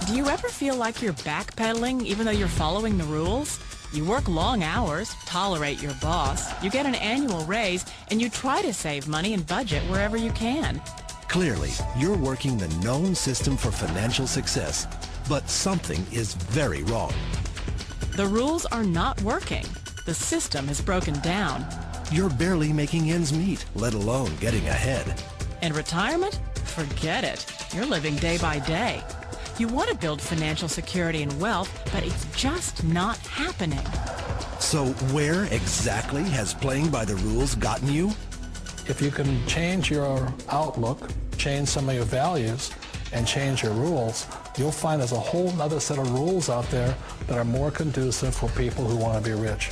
Do you ever feel like you're backpedaling even though you're following the rules? You work long hours, tolerate your boss, you get an annual raise, and you try to save money and budget wherever you can. Clearly, you're working the known system for financial success, but something is very wrong. The rules are not working. The system is broken down. You're barely making ends meet, let alone getting ahead. And retirement? Forget it. You're living day by day. You want to build financial security and wealth, but it's just not happening. So where exactly has playing by the rules gotten you? If you can change your outlook, change some of your values, and change your rules, you'll find there's a whole other set of rules out there that are more conducive for people who want to be rich.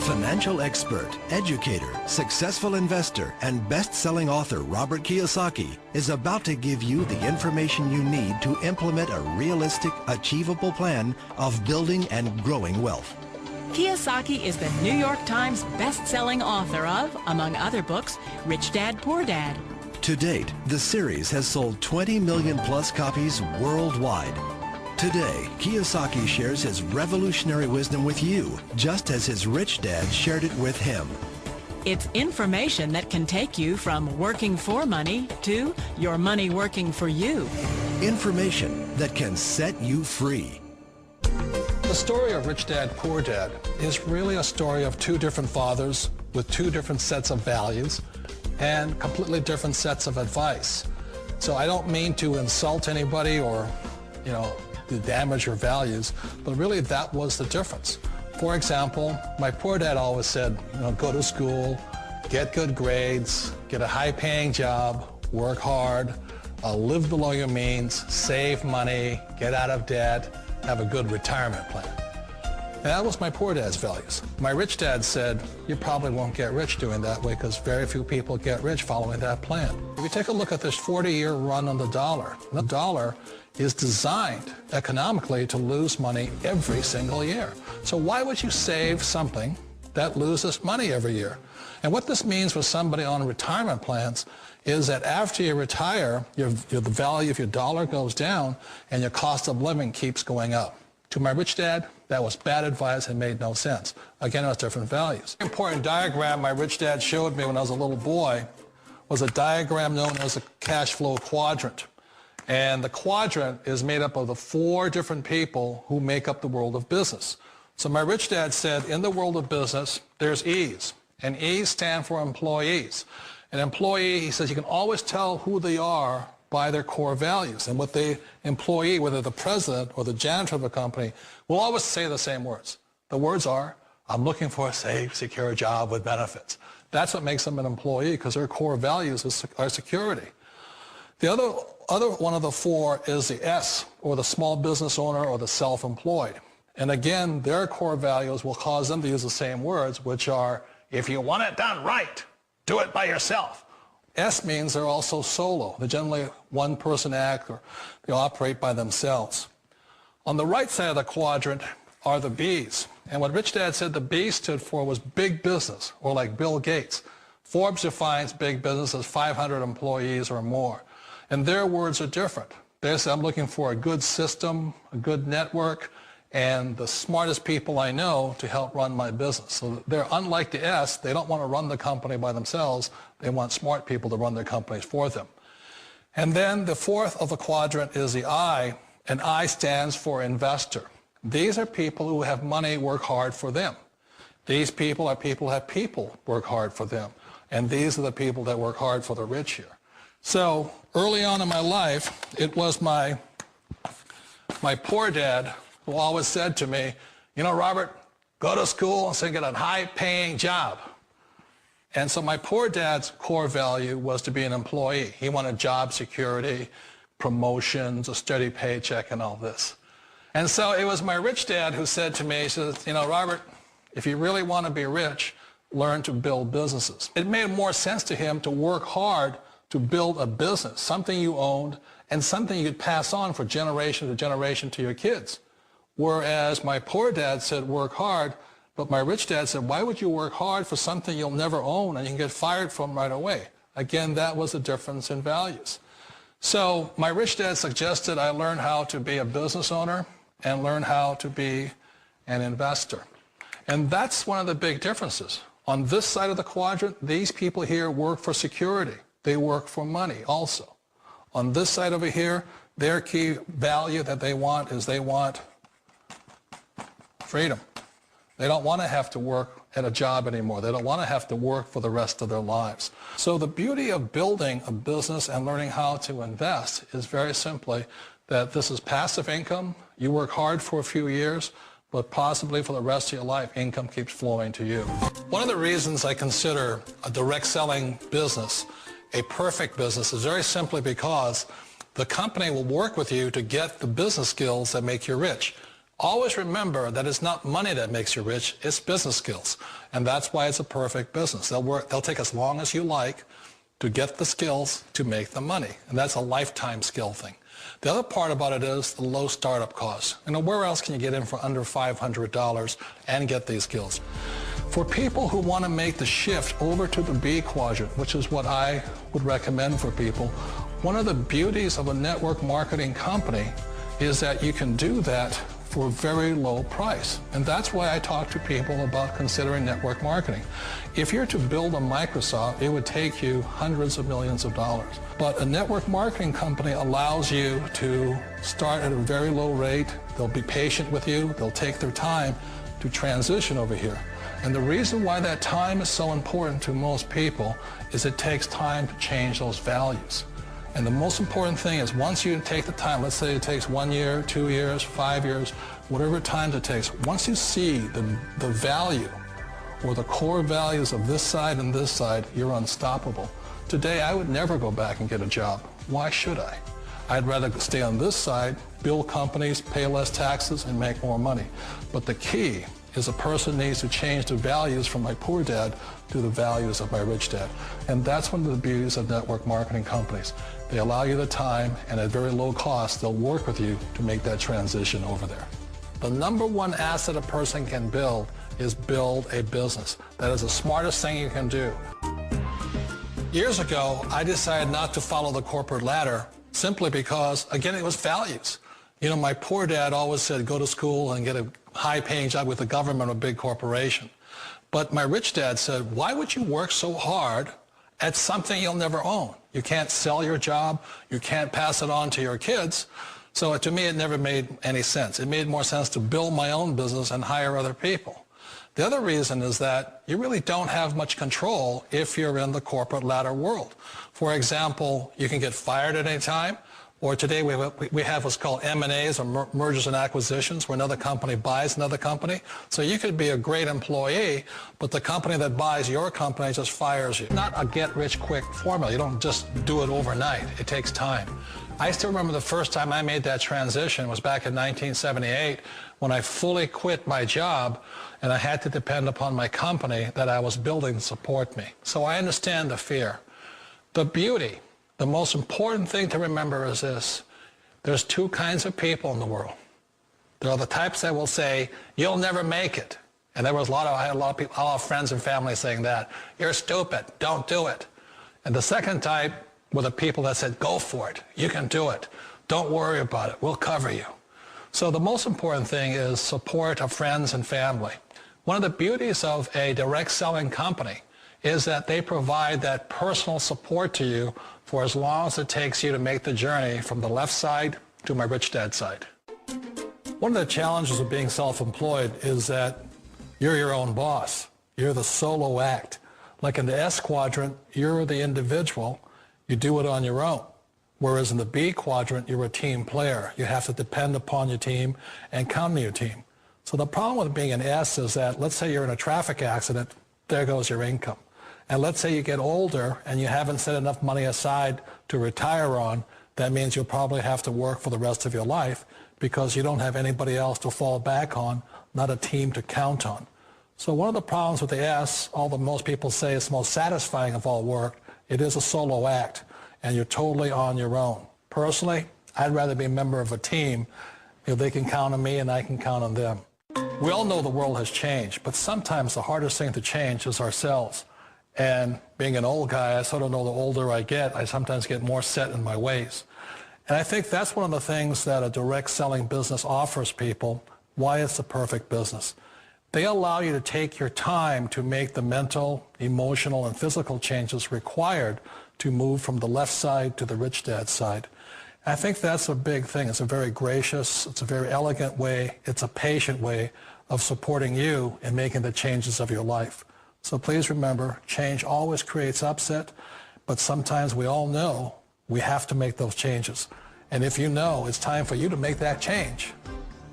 Financial expert, educator, successful investor, and best-selling author Robert Kiyosaki is about to give you the information you need to implement a realistic, achievable plan of building and growing wealth. Kiyosaki is the New York Times best-selling author of, among other books, Rich Dad, Poor Dad. To date, the series has sold 20 million plus copies worldwide. Today, Kiyosaki shares his revolutionary wisdom with you, just as his rich dad shared it with him. It's information that can take you from working for money to your money working for you. Information that can set you free. The story of Rich Dad, Poor Dad is really a story of two different fathers with two different sets of values and completely different sets of advice. So I don't mean to insult anybody or, to damage your values, but really that was the difference. For example, my poor dad always said, go to school, get good grades, get a high-paying job, work hard, live below your means, save money, get out of debt, have a good retirement plan. And that was my poor dad's values. My rich dad said, you probably won't get rich doing that way because very few people get rich following that plan. If you take a look at this 40-year run on the dollar is designed economically to lose money every single year. So why would you save something that loses money every year? And what this means for somebody on retirement plans is that after you retire, the value of your dollar goes down and your cost of living keeps going up. To my rich dad, that was bad advice and made no sense. Again, it was different values. An important diagram my rich dad showed me when I was a little boy was a diagram known as a cash flow quadrant. And the quadrant is made up of the four different people who make up the world of business. So my rich dad said, in the world of business, there's E's. And E's stand for employees. An employee, he says, you can always tell who they are by their core values. And what the employee, whether the president or the janitor of a company, will always say the same words. The words are, I'm looking for a safe, secure job with benefits. That's what makes them an employee, because their core values are security. The other one of the four is the S, or the small business owner or the self-employed. And again, their core values will cause them to use the same words, which are, if you want it done right, do it by yourself. S means they're also solo. They're generally one-person act, or they operate by themselves. On the right side of the quadrant are the B's. And what Rich Dad said the B stood for was big business, or like Bill Gates. Forbes defines big business as 500 employees or more. And their words are different. They say, I'm looking for a good system, a good network, and the smartest people I know to help run my business. So they're unlike the S. They don't want to run the company by themselves. They want smart people to run their companies for them. And then the fourth of the quadrant is the I, and I stands for investor. These are people who have money work hard for them. These people are people who have people work hard for them. And these are the people that work hard for the rich here. So early on in my life, it was my poor dad who always said to me, Robert, go to school and get a high-paying job. And so my poor dad's core value was to be an employee. He wanted job security, promotions, a steady paycheck, and all this. And so it was my rich dad who said to me, he says, Robert, if you really want to be rich, learn to build businesses. It made more sense to him to work hard to build a business, something you owned and something you'd pass on for generation to generation to your kids. Whereas my poor dad said work hard, but my rich dad said, why would you work hard for something you'll never own and you can get fired from right away? Again, that was a difference in values. So my rich dad suggested I learn how to be a business owner and learn how to be an investor. And that's one of the big differences. On this side of the quadrant, these people here work for security. They work for money also. On this side over here, their key value that they want is they want freedom. They don't want to have to work at a job anymore. They don't want to have to work for the rest of their lives. So the beauty of building a business and learning how to invest is very simply that this is passive income. You work hard for a few years, but possibly for the rest of your life, income keeps flowing to you. One of the reasons I consider a direct selling business a perfect business is very simply because the company will work with you to get the business skills that make you rich. Always remember that it's not money that makes you rich, it's business skills. And that's why it's a perfect business. They'll take as long as you like to get the skills to make the money. And that's a lifetime skill thing. The other part about it is the low startup cost. Where else can you get in for under $500 and get these skills? For people who want to make the shift over to the B quadrant, which is what I would recommend for people, one of the beauties of a network marketing company is that you can do that for a very low price. And that's why I talk to people about considering network marketing. If you're to build a Microsoft, it would take you hundreds of millions of dollars. But a network marketing company allows you to start at a very low rate. They'll be patient with you. They'll take their time to transition over here. And the reason why that time is so important to most people is it takes time to change those values. And the most important thing is once you take the time, let's say it takes 1 year, 2 years, 5 years, whatever time it takes, once you see the value or the core values of this side and this side, you're unstoppable. Today, I would never go back and get a job. Why should I? I'd rather stay on this side, build companies, pay less taxes, and make more money. But the key is a person needs to change the values from my poor dad to the values of my rich dad. And that's one of the beauties of network marketing companies. They allow you the time, and at very low cost, they'll work with you to make that transition over there. The number one asset a person can build is build a business. That is the smartest thing you can do. Years ago, I decided not to follow the corporate ladder simply because, again, it was values. My poor dad always said, go to school and get a high-paying job with the government or a big corporation. But my rich dad said, why would you work so hard at something you'll never own? You can't sell your job. You can't pass it on to your kids. So to me, it never made any sense. It made more sense to build my own business and hire other people. The other reason is that you really don't have much control if you're in the corporate ladder world. For example, you can get fired at any time. Or today we have what's called M&As, or mergers and acquisitions, where another company buys another company. So you could be a great employee, but the company that buys your company just fires you. Not a get-rich-quick formula. You don't just do it overnight. It takes time. I still remember the first time I made that transition was back in 1978 when I fully quit my job and I had to depend upon my company that I was building to support me. So I understand the fear. The beauty. The most important thing to remember is this. There's two kinds of people in the world. There are the types that will say, you'll never make it. And I had a lot of people, a lot of friends and family saying that. You're stupid. Don't do it. And the second type were the people that said, go for it. You can do it. Don't worry about it. We'll cover you. So the most important thing is support of friends and family. One of the beauties of a direct selling company is that they provide that personal support to you for as long as it takes you to make the journey from the left side to my rich dad side. One of the challenges of being self-employed is that you're your own boss. You're the solo act. Like in the S quadrant, you're the individual. You do it on your own. Whereas in the B quadrant, you're a team player. You have to depend upon your team and count on your team. So the problem with being an S is that, let's say you're in a traffic accident, there goes your income. And let's say you get older and you haven't set enough money aside to retire on, that means you'll probably have to work for the rest of your life because you don't have anybody else to fall back on, not a team to count on. So one of the problems with the S, although most people say it's the most satisfying of all work, it is a solo act and you're totally on your own. Personally, I'd rather be a member of a team if they can count on me and I can count on them. We all know the world has changed, but sometimes the hardest thing to change is ourselves. And being an old guy, I sort of know the older I get, I sometimes get more set in my ways. And I think that's one of the things that a direct selling business offers people, why it's the perfect business. They allow you to take your time to make the mental, emotional, and physical changes required to move from the left side to the rich dad side. I think that's a big thing. It's a very gracious, it's a very elegant way, it's a patient way of supporting you in making the changes of your life. So please remember, change always creates upset, but sometimes we all know we have to make those changes. And if you know it's time for you to make that change,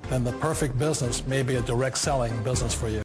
then the perfect business may be a direct selling business for you.